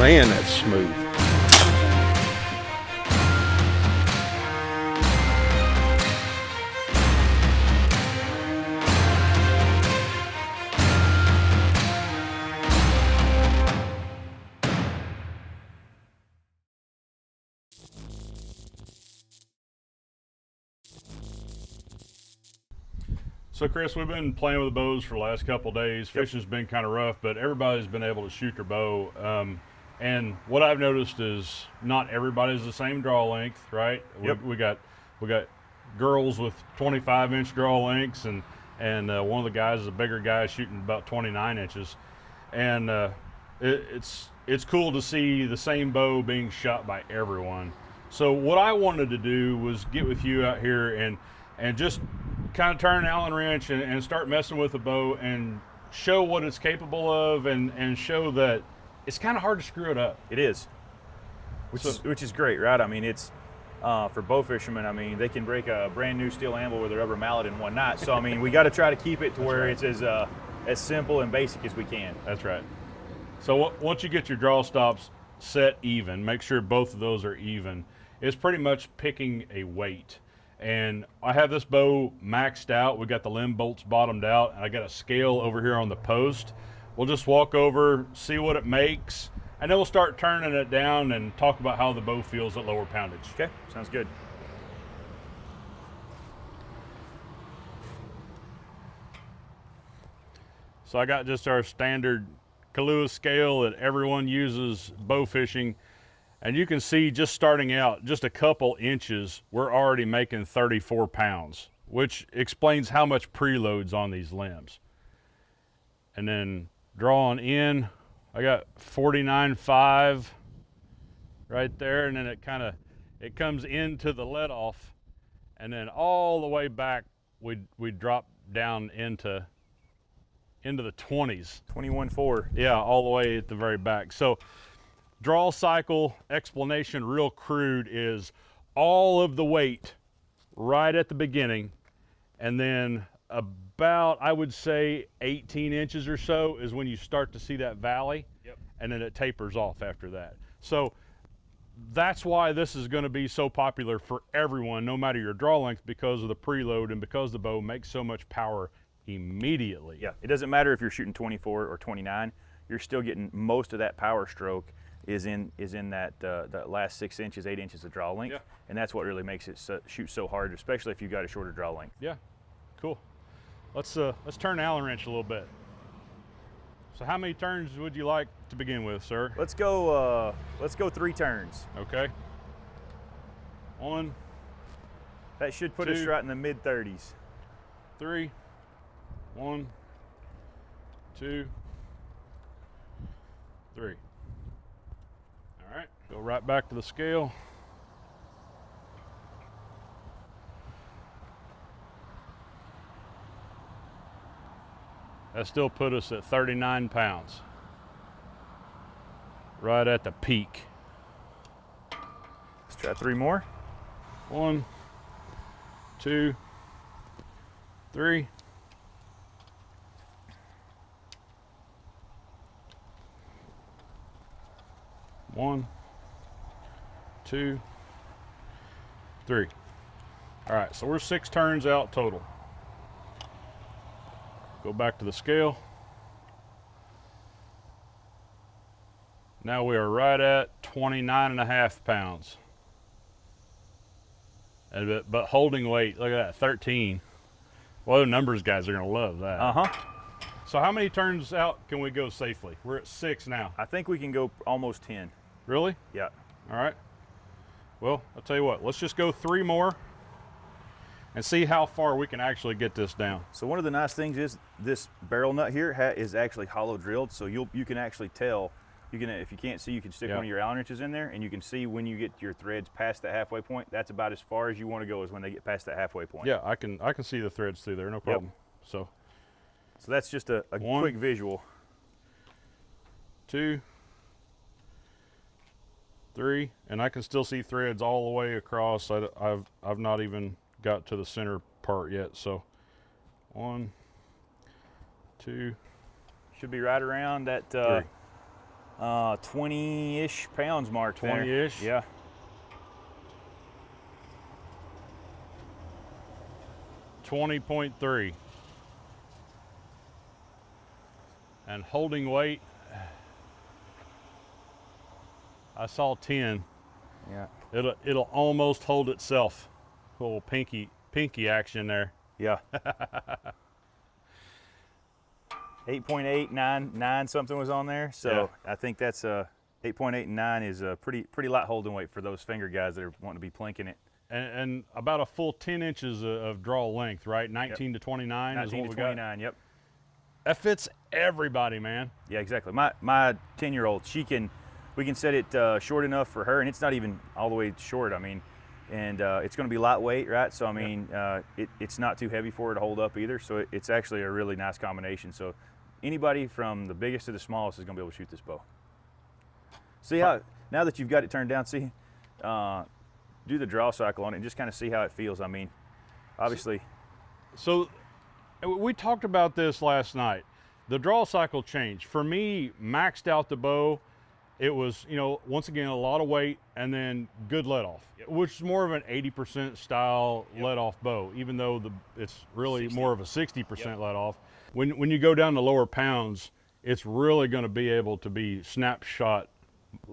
Man, that's smooth. So Chris, we've been playing with the bows for the last couple of days. Fishing's been kind of rough, but everybody's been able to shoot their bow. And what I've noticed is not everybody's the same draw length, right? Yep. We got girls with 25-inch draw lengths, and one of the guys is a bigger guy shooting about 29 inches. And it's cool to see the same bow being shot by everyone. So what I wanted to do was get with you out here and just kind of turn an Allen wrench and start messing with the bow and show what it's capable of, and show that it's kind of hard to screw it up. It is, which is great, right? I mean, it's for bow fishermen. I mean, they can break a brand new steel anvil with a rubber mallet in one knot. So I mean, we got to try to keep it to where it's as simple and basic as we can. That's right. So once you get your draw stops set even, make sure both of those are even. It's pretty much picking a weight. And I have this bow maxed out. We got the limb bolts bottomed out, and I got a scale over here on the post. We'll just walk over, see what it makes, and then we'll start turning it down and talk about how the bow feels at lower poundage. Okay, sounds good. So I got just our standard Kahlua scale that everyone uses bow fishing. And you can see, just starting out, just a couple inches, we're already making 34 pounds, which explains how much preload's on these limbs. And then drawing in, I got 49.5 right there, and then it comes into the let off, and then all the way back we drop down into the 20s. 21.4. Yeah, all the way at the very back. So draw cycle explanation, real crude, is all of the weight right at the beginning, and then about, I would say, 18 inches or so is when you start to see that valley. Yep. And then it tapers off after that. So that's why this is going to be so popular for everyone, no matter your draw length, because of the preload and because the bow makes so much power immediately. Yeah, it doesn't matter if you're shooting 24 or 29, you're still getting most of that power stroke is in that last 6 inches, 8 inches of draw length. Yeah. And that's what really makes it shoot so hard, especially if you've got a shorter draw length. Yeah, cool. Let's turn the Allen wrench a little bit. So how many turns would you like to begin with, sir? Let's go 3 turns. Okay. 1, That should put us 2, right in the mid 30s. 3. 1, 2, 3. All right, go right back to the scale. That still put us at 39 pounds. Right at the peak. Let's try 3 more. 1, 2, 3. One, 2, 3. All right, so we're 6 turns out total. Go back to the scale. Now we are right at 29.5 pounds. But holding weight, look at that, 13. Well, the numbers guys are gonna love that. Uh-huh. So how many turns out can we go safely? We're at 6 now. I think we can go almost 10. Really? Yeah. All right. Well, I'll tell you what, let's just go 3 more and see how far we can actually get this down. So one of the nice things is this barrel nut here is actually hollow drilled, so you can actually tell. You can, if you can't see, you can stick one of your Allen wrenches in there, and you can see when you get your threads past the halfway point. That's about as far as you want to go, is when they get past that halfway point. Yeah, I can see the threads through there, no problem. So that's just a quick visual. 2, 3, and I can still see threads all the way across. I've not even got to the center part yet. So 1, 2, should be right around that 20-ish pounds mark there. 20-ish? Yeah. $20.3. And holding weight, I saw 10. Yeah. It'll almost hold itself. A little pinky action there. Yeah. 8.8, 9 something was on there. So Yeah. I think that's 8.8 and 9 is a pretty light holding weight for those finger guys that are wanting to be plinking it. And about a full 10 inches of draw length, right? 19 to 29 is 19 what to we 29, got. yep. That fits everybody, man. Yeah, exactly. My 10-year-old, we can set it short enough for her, and it's not even all the way short. I mean, and it's going to be lightweight, right? So I mean, it's not too heavy for her to hold up either. So it's actually a really nice combination. So anybody from the biggest to the smallest is going to be able to shoot this bow. See how now that you've got it turned down, see, do the draw cycle on it and just kind of see how it feels. I mean, obviously. So we talked about this last night. The draw cycle changed. For me, maxed out the bow, it was, you know, once again, a lot of weight and then good let off, which is more of an 80% style let off bow, even though it's really 60. more of a 60% let off. When you go down to lower pounds, it's really going to be able to be snapshot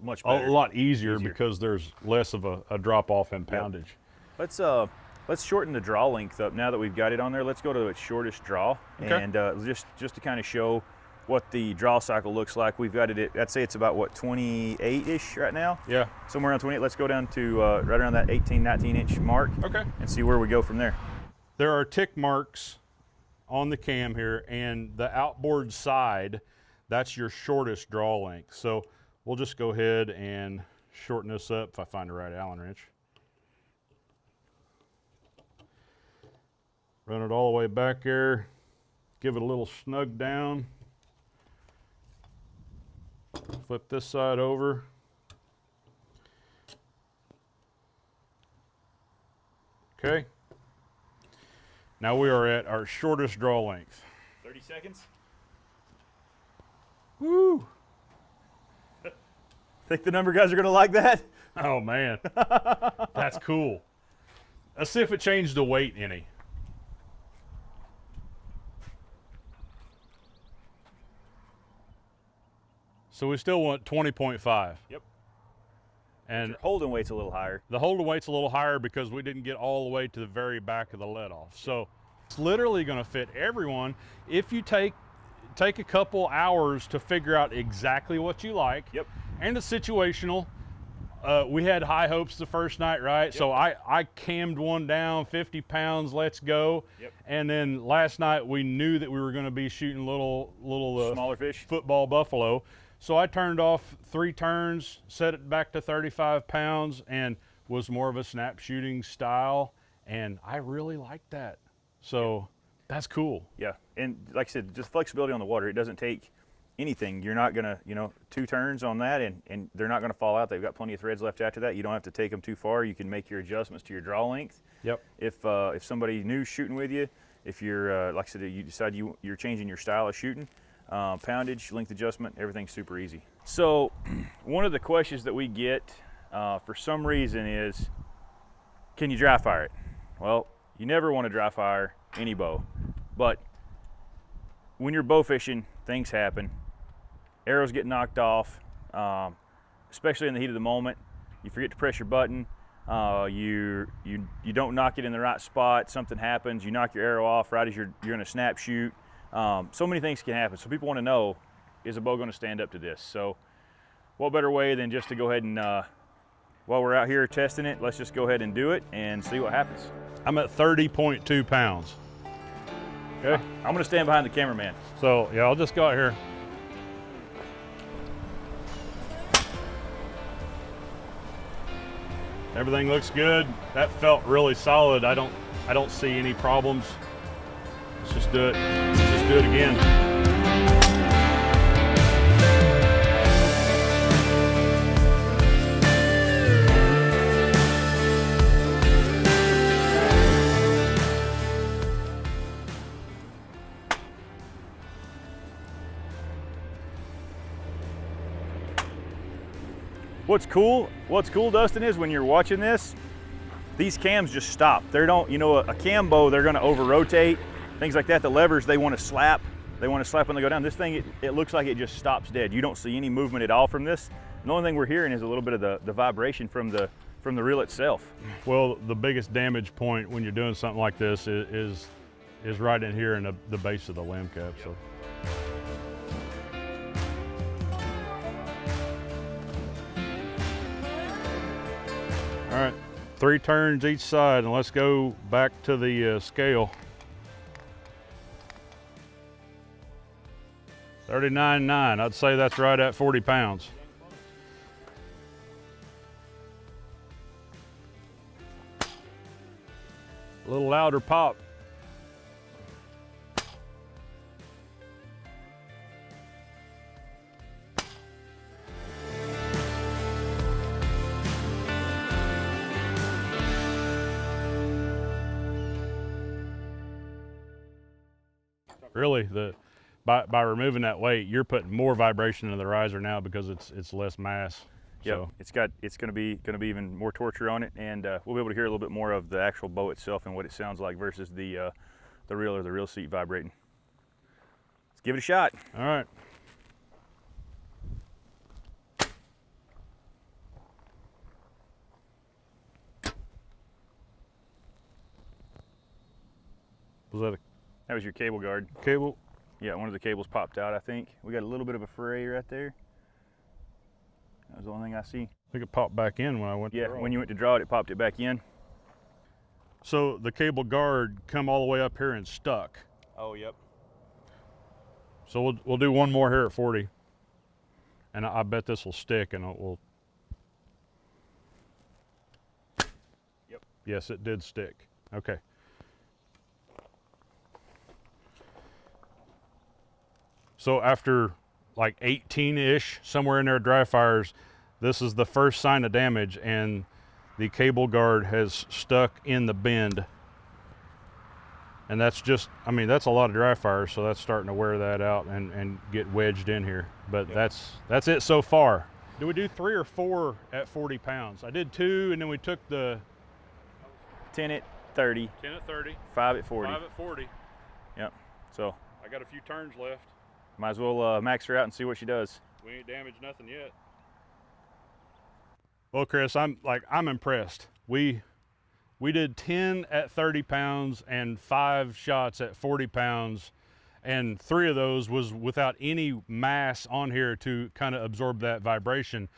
much better. a lot easier because there's less of a drop off in poundage. Let's shorten the draw length up now that we've got it on there. Let's go to its shortest draw, and just to kind of show what the draw cycle looks like. We've got it at, I'd say it's about what, 28-ish right now? Yeah. Somewhere around 28. Let's go down to right around that 18, 19-inch mark. Okay. And see where we go from there. There are tick marks on the cam here, and the outboard side, that's your shortest draw length. So we'll just go ahead and shorten this up if I find the right Allen wrench. Run it all the way back there, give it a little snug down. Flip this side over. Okay. Now we are at our shortest draw length. 30 seconds. Woo! Think the number guys are gonna like that? Oh man, that's cool. Let's see if it changed the weight any. So we still want 20.5. Yep. And your holding weight's a little higher. the holding weight's a little higher because we didn't get all the way to the very back of the let off. So it's literally going to fit everyone if you take a couple hours to figure out exactly what you like. Yep. And it's situational. We had high hopes the first night, right? Yep. So I cammed one down, 50 pounds, let's go. Yep. And then last night we knew that we were going to be shooting little smaller fish, football buffalo. So I turned off 3 turns, set it back to 35 pounds, and was more of a snap shooting style. And I really liked that. So that's cool. Yeah, and like I said, just flexibility on the water. It doesn't take anything. You're not gonna, 2 turns on that, and they're not gonna fall out. They've got plenty of threads left after that. You don't have to take them too far. You can make your adjustments to your draw length. Yep. If somebody new's shooting with you, if you're like I said, you decide you're changing your style of shooting, poundage, length adjustment, everything's super easy. So one of the questions that we get for some reason is, can you dry fire it? Well, you never want to dry fire any bow, but when you're bow fishing, things happen. Arrows get knocked off, especially in the heat of the moment. You forget to press your button. You don't knock it in the right spot. Something happens. You knock your arrow off right as you're in a snap shoot. So many things can happen. So people want to know, is a bow going to stand up to this? So what better way than just to go ahead and, while we're out here testing it, let's just go ahead and do it and see what happens. I'm at 30.2 pounds. Okay. I'm going to stand behind the cameraman. So yeah, I'll just go out here. Everything looks good. That felt really solid. I don't see any problems. Let's just do it. Let's just do it again. What's cool, Dustin, is when you're watching this, these cams just stop. They don't, you know, a cam bow, they're gonna over rotate, things like that. The levers, they wanna slap. They wanna slap when they go down. This thing, it looks like it just stops dead. You don't see any movement at all from this. The only thing we're hearing is a little bit of the vibration from the reel itself. Well, the biggest damage point when you're doing something like this is right in here in the base of the limb cap. So. All right, 3 turns each side, and let's go back to the scale. 39.9, I'd say that's right at 40 pounds. A little louder pop. Really, by removing that weight, you're putting more vibration into the riser now because it's less mass. Yep. So it's going to be even more torture on it, and we'll be able to hear a little bit more of the actual bow itself and what it sounds like versus the reel or the reel seat vibrating. Let's give it a shot. All right. Was that was your cable guard. Cable? Yeah, one of the cables popped out, I think. We got a little bit of a fray right there. That was the only thing I see. I think it popped back in when I went to Yeah, draw. when you went to draw it, it popped it back in. So the cable guard come all the way up here and stuck. Oh, yep. So we'll do one more here at 40. And I bet this will stick and it will. Yep. Yes, it did stick. Okay. So after like 18-ish, somewhere in there, dry fires, this is the first sign of damage, and the cable guard has stuck in the bend. And that's just, I mean, that's a lot of dry fires, so that's starting to wear that out and get wedged in here. But yep. That's it so far. Do we do 3 or 4 at 40 pounds? I did 2, and then we took the 10 at 30. 10 at 30. 5 at 40. 5 at 40. Yep. So I got a few turns left. Might as well max her out and see what she does. We ain't damaged nothing yet. Well, Chris, I'm impressed. We did 10 at 30 pounds and 5 shots at 40 pounds, and 3 of those was without any mass on here to kind of absorb that vibration.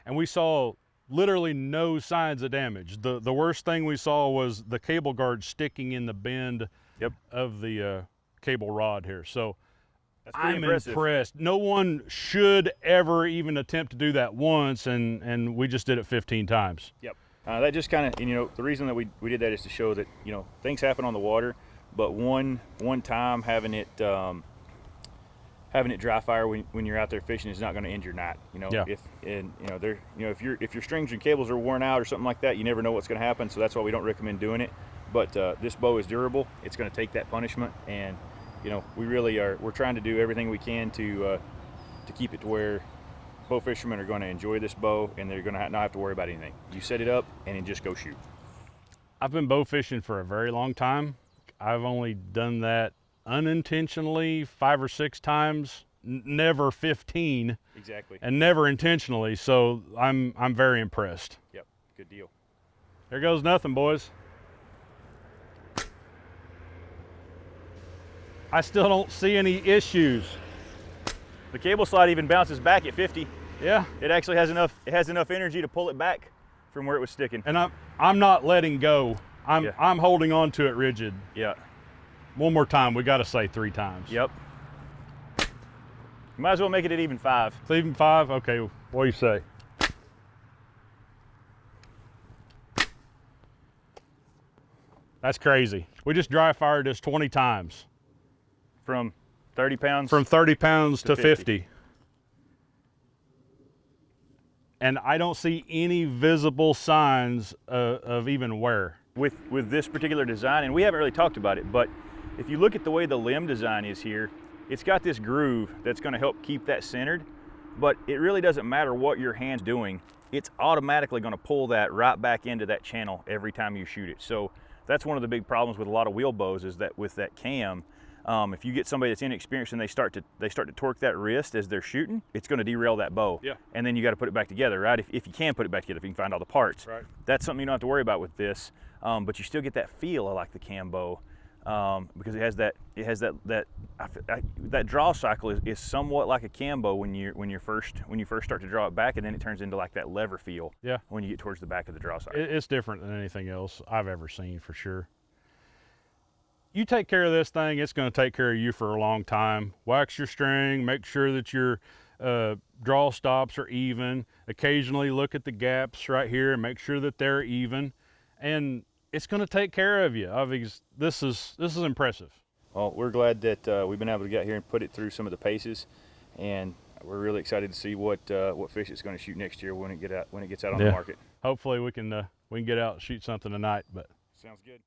And we saw literally no signs of damage. The worst thing we saw was the cable guard sticking in the bend yep. of the cable rod here. So I'm impressed. No one should ever even attempt to do that once, and we just did it 15 times. Yep. That just kind of, you know, the reason that we did that is to show that, you know, things happen on the water, but one time having it dry fire when you're out there fishing is not going to end your night. You know, yeah. If your strings and cables are worn out or something like that, you never know what's going to happen. So that's why we don't recommend doing it. But this bow is durable. It's going to take that punishment, and you know, we're trying to do everything we can to keep it to where bow fishermen are going to enjoy this bow, and they're going to not have to worry about anything. You set it up and then just go shoot. I've been bow fishing for a very long time. I've only done that unintentionally 5 or 6 times, never 15. Exactly. And never intentionally. So I'm very impressed. Yep, good deal. There goes nothing, boys. I still don't see any issues. The cable slide even bounces back at 50. Yeah. It actually has enough energy to pull it back from where it was sticking. And I'm not letting go. I'm holding on to it rigid. Yeah. One more time. We got to say 3 times. Yep. You might as well make it at even 5. It's even 5? Okay, what do you say? That's crazy. We just dry fired this 20 times. From 30 pounds? From 30 pounds to 50. And I don't see any visible signs of even wear. With this particular design, and we haven't really talked about it, but if you look at the way the limb design is here, it's got this groove that's going to help keep that centered. but it really doesn't matter what your hand's doing. It's automatically going to pull that right back into that channel every time you shoot it. So that's one of the big problems with a lot of wheel bows, is that with that cam, if you get somebody that's inexperienced and they start to torque that wrist as they're shooting, it's going to derail that bow. Yeah. And then you got to put it back together, right? If you can put it back together, if you can find all the parts. Right. That's something you don't have to worry about with this, but you still get that feel of like the cam bow, because it has that draw cycle is somewhat like a cam bow when you first start to draw it back, and then it turns into like that lever feel. Yeah. When you get towards the back of the draw cycle. It's different than anything else I've ever seen, for sure. You take care of this thing, it's going to take care of you for a long time. Wax your string, make sure that your draw stops are even. Occasionally look at the gaps right here and make sure that they're even. And it's going to take care of you. This is impressive. Well, we're glad that we've been able to get here and put it through some of the paces, and we're really excited to see what fish it's going to shoot next year when it gets out on the market. Hopefully we can get out and shoot something tonight. But sounds good.